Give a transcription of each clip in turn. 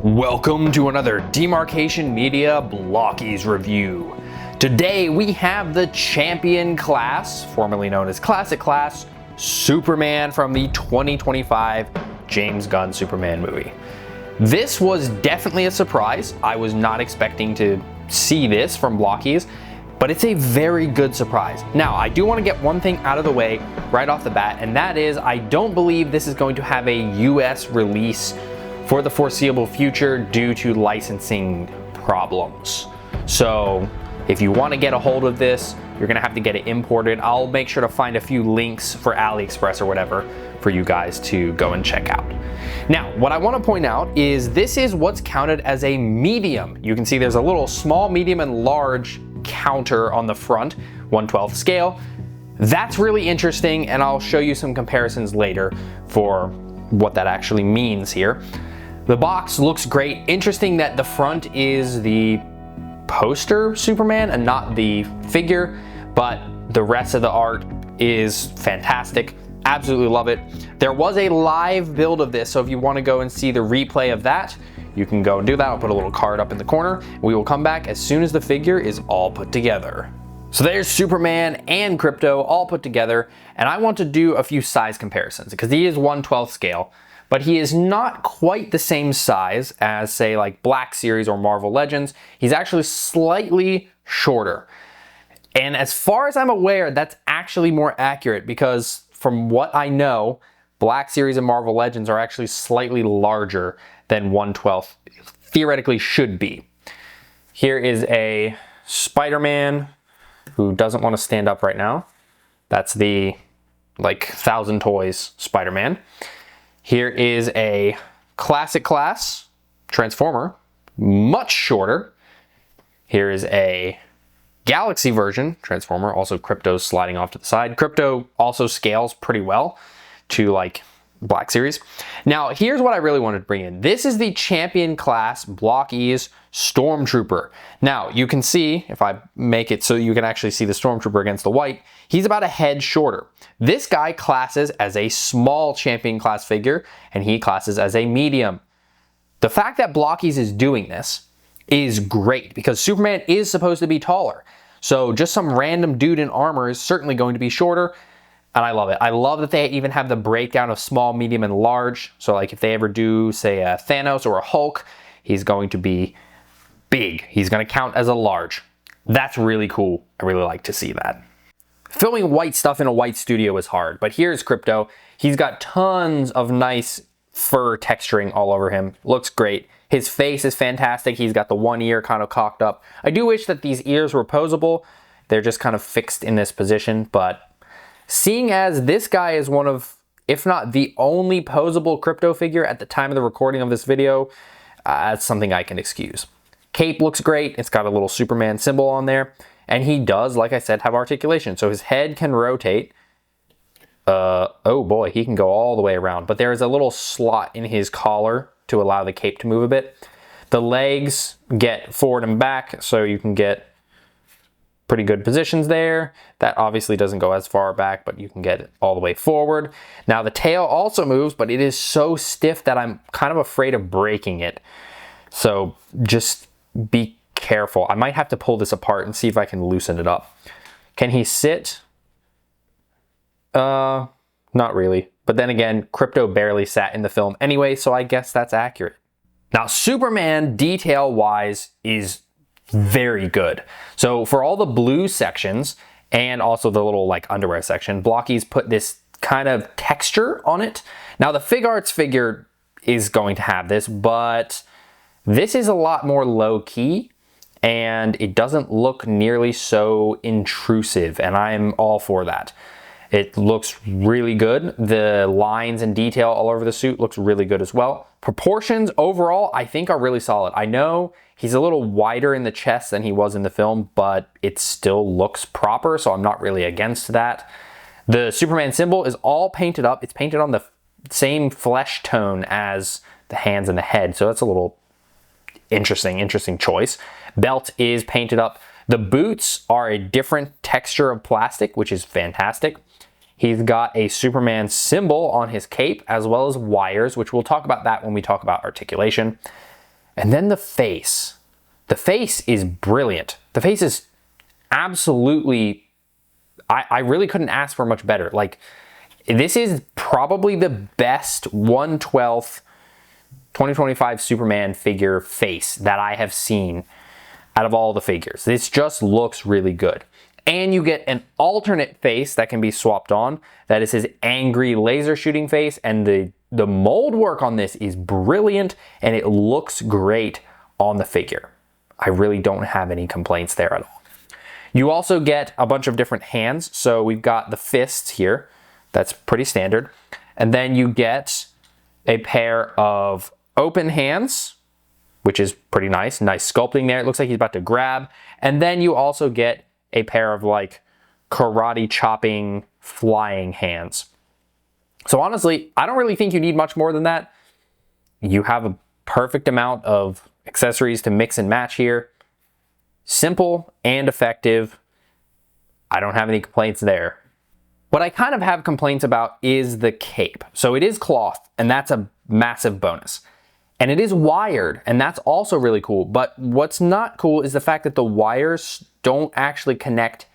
Welcome to another Demarcation Media Blokees review. Today we have the Champion class, formerly known as Classic Class, Superman from the 2025 James Gunn Superman movie. This was definitely a surprise. I was not expecting to see this from Blokees, but it's a very good surprise. Now, I do want to get one thing out of the way right off the bat, and that is I don't believe this is going to have a US release for the foreseeable future due to licensing problems. So if you want to get a hold of this, you're gonna have to get it imported. I'll make sure to find a few links for AliExpress or whatever for you guys to go and check out. Now, what I want to point out is this is what's counted as a medium. You can see there's a little small, medium, and large counter on the front, 1/12 scale. That's really interesting, and I'll show you some comparisons later for what that actually means here. The box looks great. Interesting that the front is the poster Superman and not the figure, but the rest of the art is fantastic. Absolutely love it. There was a live build of this, so if you want to go and see the replay of that, you can go and do that. I'll put a little card up in the corner. We will come back as soon as the figure is all put together. So there's Superman and Krypto all put together, and I want to do a few size comparisons because he is 1/12 scale. But he is not quite the same size as, say, like Black Series or Marvel Legends. He's actually slightly shorter. And as far as I'm aware, that's actually more accurate because from what I know, Black Series and Marvel Legends are actually slightly larger than 1/12 theoretically should be. Here is a Spider-Man who doesn't want to stand up right now. That's the, like, 1,000 Toys Spider-Man. Here is a Classic Class Transformer, much shorter. Here is a Galaxy version Transformer, also Krypto's sliding off to the side. Krypto also scales pretty well to like Black Series. Now, here's what I really wanted to bring in. This is the Champion class Blokees Stormtrooper. Now, you can see, if I make it so you can actually see the Stormtrooper against the white, he's about a head shorter. This guy classes as a small Champion class figure, and he classes as a medium. The fact that Blokees is doing this is great because Superman is supposed to be taller. So just some random dude in armor is certainly going to be shorter. And I love it. I love that they even have the breakdown of small, medium, and large. So like if they ever do, say, a Thanos or a Hulk, he's going to be big. He's going to count as a large. That's really cool. I really like to see that. Filming white stuff in a white studio is hard, but here's Krypto. He's got tons of nice fur texturing all over him. Looks great. His face is fantastic. He's got the one ear kind of cocked up. I do wish that these ears were poseable. They're just kind of fixed in this position, but seeing as this guy is one of, if not the only poseable Krypto figure at the time of the recording of this video, that's something I can excuse. Cape looks great. It's got a little Superman symbol on there. And he does, like I said, have articulation. So his head can rotate. Oh boy, he can go all the way around. But there is a little slot in his collar to allow the cape to move a bit. The legs get forward and back, so you can get pretty good positions there. That obviously doesn't go as far back, but you can get it all the way forward. Now the tail also moves, but it is so stiff that I'm kind of afraid of breaking it. So just be careful. I might have to pull this apart and see if I can loosen it up. Can he sit? Not really. But then again, Krypto barely sat in the film anyway, so I guess that's accurate. Now Superman, detail-wise, is very good. So for all the blue sections and also the little like underwear section, Blokees put this kind of texture on it. Now the Fig Arts figure is going to have this, but this is a lot more low-key and it doesn't look nearly so intrusive, and I'm all for that. It looks really good. The lines and detail all over the suit looks really good as well. Proportions overall, I think, are really solid. I know he's a little wider in the chest than he was in the film, but it still looks proper, so I'm not really against that. The Superman symbol is all painted up. It's painted on the same flesh tone as the hands and the head, so that's a little interesting choice. Belt is painted up. The boots are a different texture of plastic, which is fantastic. He's got a Superman symbol on his cape, as well as wires, which we'll talk about that when we talk about articulation. And then the face. The face is brilliant. The face is absolutely, I really couldn't ask for much better. Like, this is probably the best 1/12 2025 Superman figure face that I have seen out of all the figures. This just looks really good. And you get an alternate face that can be swapped on. That is his angry laser shooting face. And the mold work on this is brilliant and it looks great on the figure. I really don't have any complaints there at all. You also get a bunch of different hands. So we've got the fists here. That's pretty standard. And then you get a pair of open hands, which is pretty nice. Nice sculpting there. It looks like he's about to grab. And then you also get a pair of like karate chopping flying hands. So honestly, I don't really think you need much more than that. You have a perfect amount of accessories to mix and match here. Simple and effective. I don't have any complaints there. What I kind of have complaints about is the cape. So it is cloth, and that's a massive bonus. And it is wired, and that's also really cool. But what's not cool is the fact that the wires don't actually connect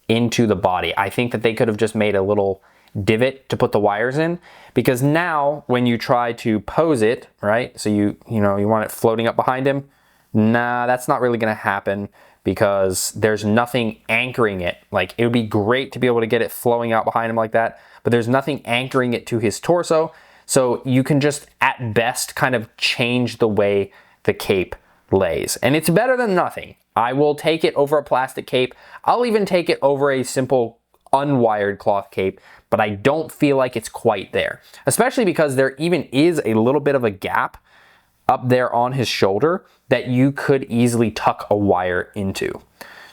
into the body. I think that they could have just made a little divot to put the wires in, because now when you try to pose it, right? So you want it floating up behind him. Nah, that's not really gonna happen because there's nothing anchoring it. Like, it would be great to be able to get it flowing out behind him like that, but there's nothing anchoring it to his torso. So you can just, at best, kind of change the way the cape lays. And it's better than nothing. I will take it over a plastic cape. I'll even take it over a simple unwired cloth cape, but I don't feel like it's quite there. Especially because there even is a little bit of a gap up there on his shoulder that you could easily tuck a wire into.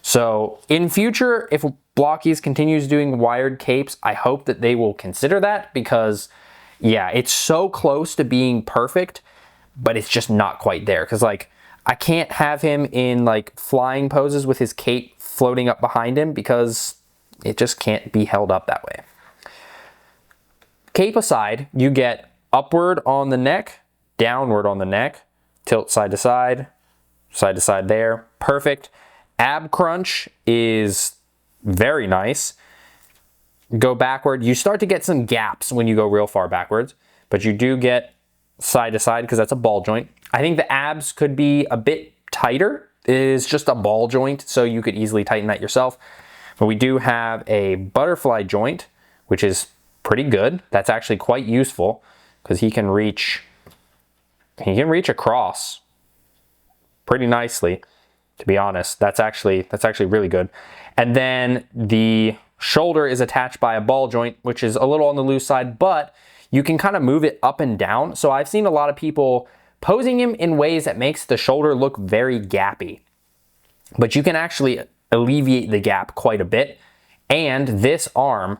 So in future, if Blokees continues doing wired capes, I hope that they will consider that, because yeah, it's so close to being perfect, but it's just not quite there. Because like, I can't have him in like flying poses with his cape floating up behind him, because it just can't be held up that way. Cape aside, you get upward on the neck, downward on the neck, tilt side to side there, perfect. Ab crunch is very nice. Go backward, you start to get some gaps when you go real far backwards, but you do get side to side because that's a ball joint. I think the abs could be a bit tighter. It is just a ball joint, so you could easily tighten that yourself. But we do have a butterfly joint, which is pretty good. That's actually quite useful because he can reach across pretty nicely, to be honest. That's actually really good. And then the shoulder is attached by a ball joint, which is a little on the loose side, but you can kind of move it up and down. So I've seen a lot of people posing him in ways that makes the shoulder look very gappy, but you can actually alleviate the gap quite a bit. And this arm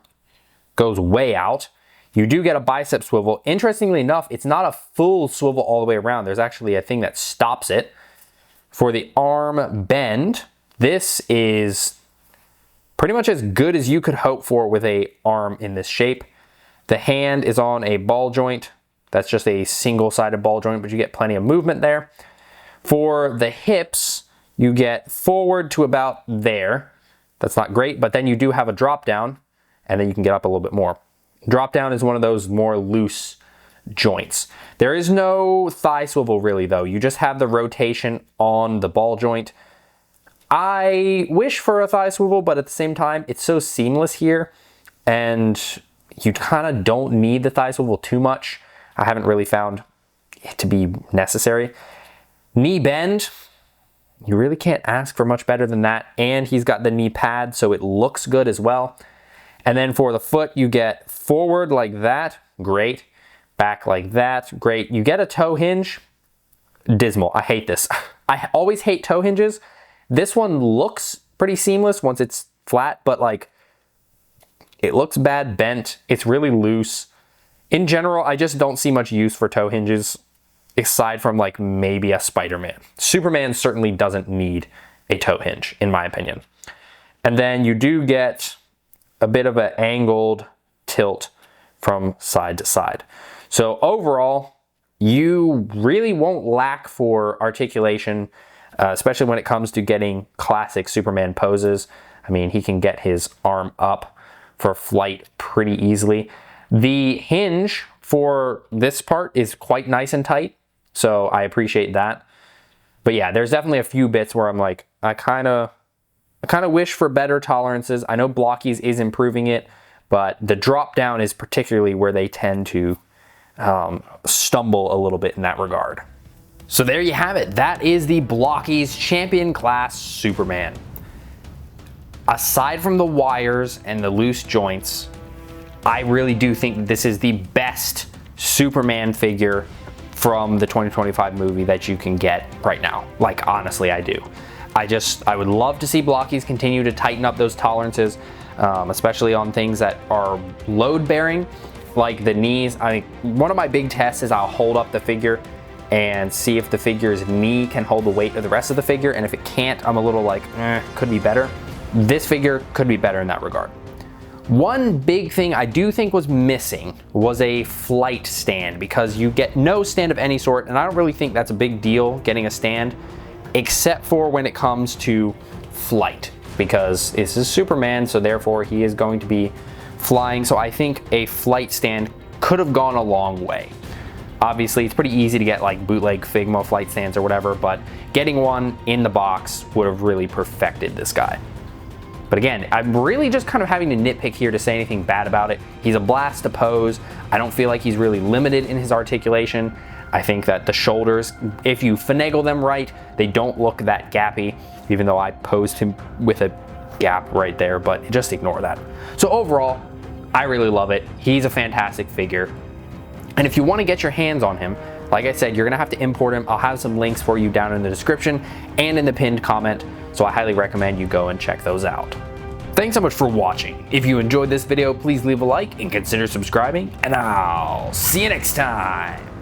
goes way out. You do get a bicep swivel. Interestingly enough, it's not a full swivel all the way around. There's actually a thing that stops it. For the arm bend, this is pretty much as good as you could hope for with a arm in this shape. The hand is on a ball joint. That's just a single-sided ball joint, but you get plenty of movement there. For the hips, you get forward to about there. That's not great, but then you do have a drop down, and then you can get up a little bit more. Drop down is one of those more loose joints. There is no thigh swivel really though. You just have the rotation on the ball joint. I wish for a thigh swivel, but at the same time, it's so seamless here and you kind of don't need the thigh swivel too much. I haven't really found it to be necessary. Knee bend, you really can't ask for much better than that. And he's got the knee pad, so it looks good as well. And then for the foot, you get forward like that, great. Back like that, great. You get a toe hinge, dismal. I hate this. I always hate toe hinges. This one looks pretty seamless once it's flat, but like, it looks bad bent. It's really loose. In general, I just don't see much use for toe hinges aside from like maybe a Spider-Man. Superman certainly doesn't need a toe hinge, in my opinion. And then you do get a bit of an angled tilt from side to side. So overall, you really won't lack for articulation, especially when it comes to getting classic Superman poses. I mean, he can get his arm up for flight pretty easily. The hinge for this part is quite nice and tight, so I appreciate that. But yeah, there's definitely a few bits where I'm like, I kind of wish for better tolerances. I know Blokees is improving it, but the drop down is particularly where they tend to stumble a little bit in that regard. So there you have it. That is the Blokees Champion Class Superman. Aside from the wires and the loose joints, I really do think that this is the best Superman figure from the 2025 movie that you can get right now. Like, honestly, I do. I would love to see Blokees continue to tighten up those tolerances, especially on things that are load bearing, like the knees. I think one of my big tests is I'll hold up the figure and see if the figure's knee can hold the weight of the rest of the figure, and if it can't, I'm a little like, could be better. This figure could be better in that regard. One big thing I do think was missing was a flight stand, because you get no stand of any sort, and I don't really think that's a big deal getting a stand, except for when it comes to flight, because this is Superman, so therefore he is going to be flying. So I think a flight stand could have gone a long way. Obviously, it's pretty easy to get like bootleg Figma flight stands or whatever, but getting one in the box would have really perfected this guy. But again, I'm really just kind of having to nitpick here to say anything bad about it. He's a blast to pose. I don't feel like he's really limited in his articulation. I think that the shoulders, if you finagle them right, they don't look that gappy, even though I posed him with a gap right there, but just ignore that. So overall, I really love it. He's a fantastic figure. And if you want to get your hands on him, like I said, you're going to have to import him. I'll have some links for you down in the description and in the pinned comment, so I highly recommend you go and check those out. Thanks so much for watching. If you enjoyed this video, please leave a like and consider subscribing, and I'll see you next time.